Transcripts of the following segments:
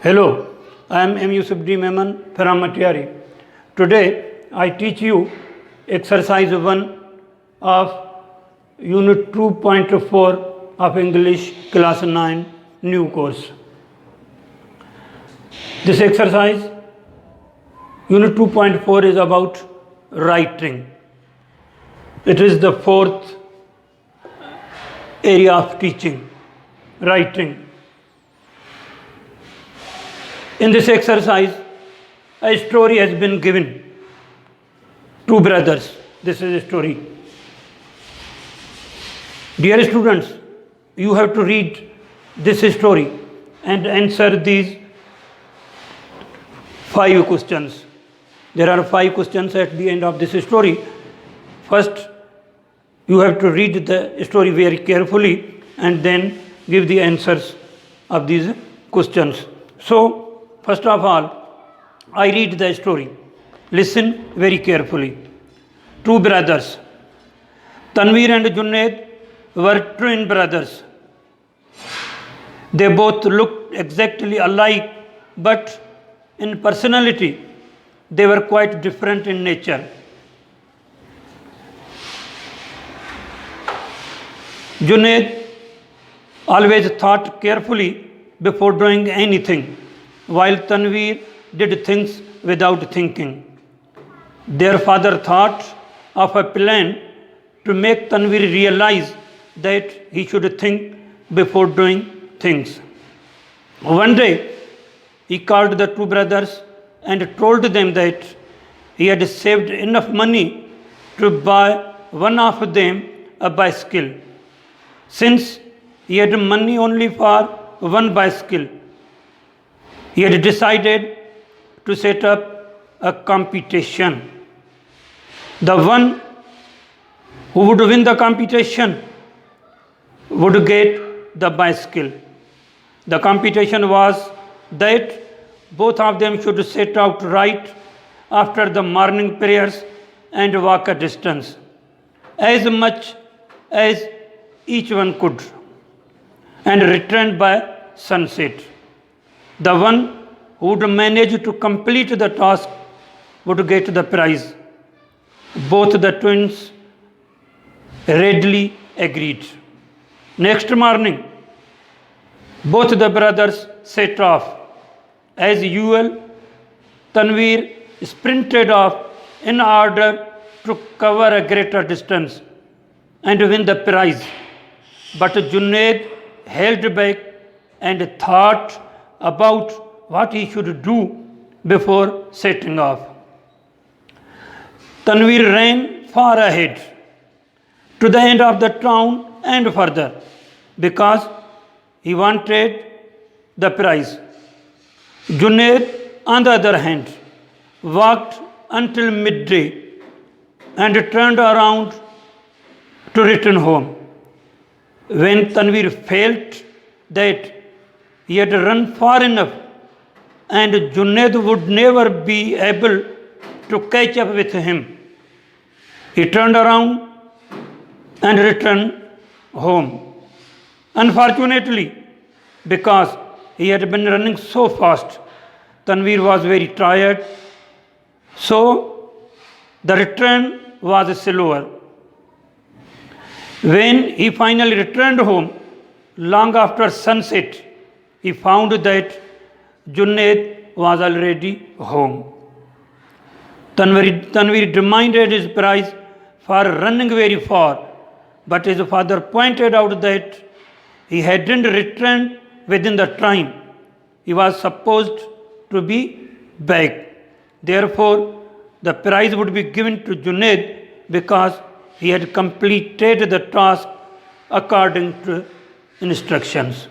Hello, I am M. Yusufdi Memon from Matiari. Today I teach you exercise 1 of Unit 2.4 of English Class 9 new course. This exercise, Unit 2.4 is about writing. It is the fourth area of teaching, writing. In this exercise, a story has been given. Two brothers. This is a story. Dear students, you have to read this story and answer these 5 questions. There are 5 questions at the end of this story. First, you have to read the story very carefully and then give the answers of these questions. So, first of all, I read the story. Listen very carefully. Two brothers. Tanveer and Junaid were twin brothers. They both looked exactly alike, but in personality, they were quite different in nature. Junaid always thought carefully before doing anything, while Tanveer did things without thinking. Their father thought of a plan to make Tanveer realize that he should think before doing things. One day, he called the two brothers and told them that he had saved enough money to buy one of them a bicycle. Since he had money only for one bicycle, he had decided to set up a competition. The one who would win the competition would get the bicycle. The competition was that both of them should set out right after the morning prayers and walk a distance, as much as each one could, and return by sunset. The one who would manage to complete the task would get the prize. Both the twins readily agreed. Next morning, both the brothers set off. As usual, Tanveer sprinted off in order to cover a greater distance and win the prize. But Junaid held back and thought about what he should do before setting off. Tanveer ran far ahead to the end of the town and further because he wanted the prize. Junaid, on the other hand, walked until midday and turned around to return home. When Tanveer felt that he had run far enough and Junaid would never be able to catch up with him, he turned around and returned home. Unfortunately, because he had been running so fast, Tanveer was very tired, so the return was slower. When he finally returned home, long after sunset, he found that Junaid was already home. Tanveer demanded his prize for running very far, but his father pointed out that he hadn't returned within the time he was supposed to be back. Therefore, the prize would be given to Junaid because he had completed the task according to instructions.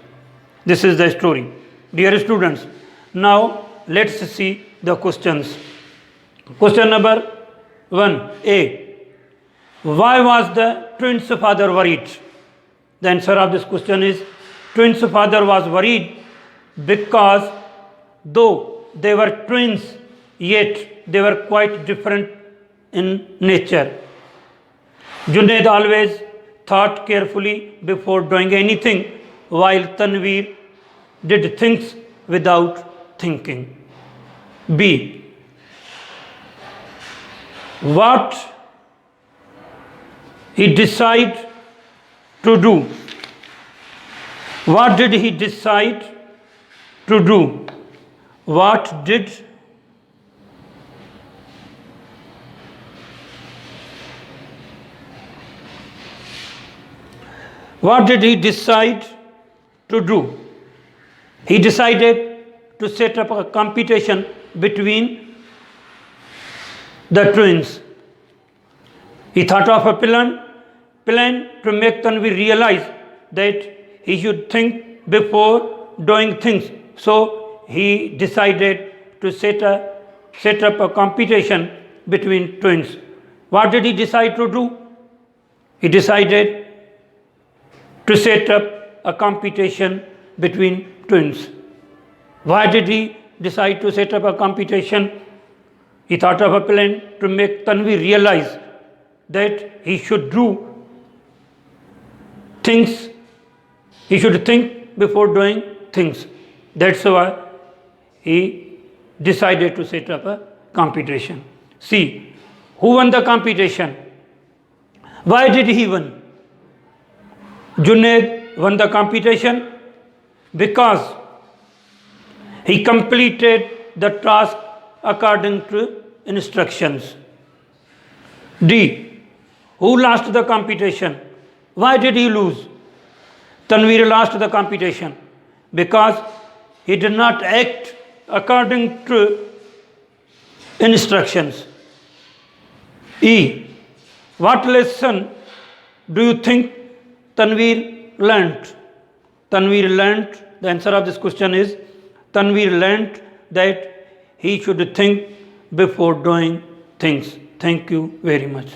This is the story. Dear students, now let's see the questions. Question number 1A. Why was the twins' father worried? The answer of this question is twins' father was worried because though they were twins, yet they were quite different in nature. Junaid always thought carefully before doing anything, while Tanveer did things without thinking. B. What he decide to do? What did he decide to do? What did he decide to do? He decided to set up a competition between the twins. He thought of a plan to make Tanvir realize that he should think before doing things. So he decided to set up a competition between twins. What did he decide to do? He decided to set up a competition between twins. Why did he decide to set up a competition? He thought of a plan to make Tanvir realize that he should do things, he should think before doing things. That's why he decided to set up a competition. See, who won the competition? Why did he win? Junaid won the competition because he completed the task according to instructions. D. Who lost the competition? Why did he lose? Tanvir lost the competition because he did not act according to instructions. E. What lesson do you think Tanvir learnt? Tanvir learnt, the answer of this question is, Tanvir learnt that he should think before doing things. Thank you very much.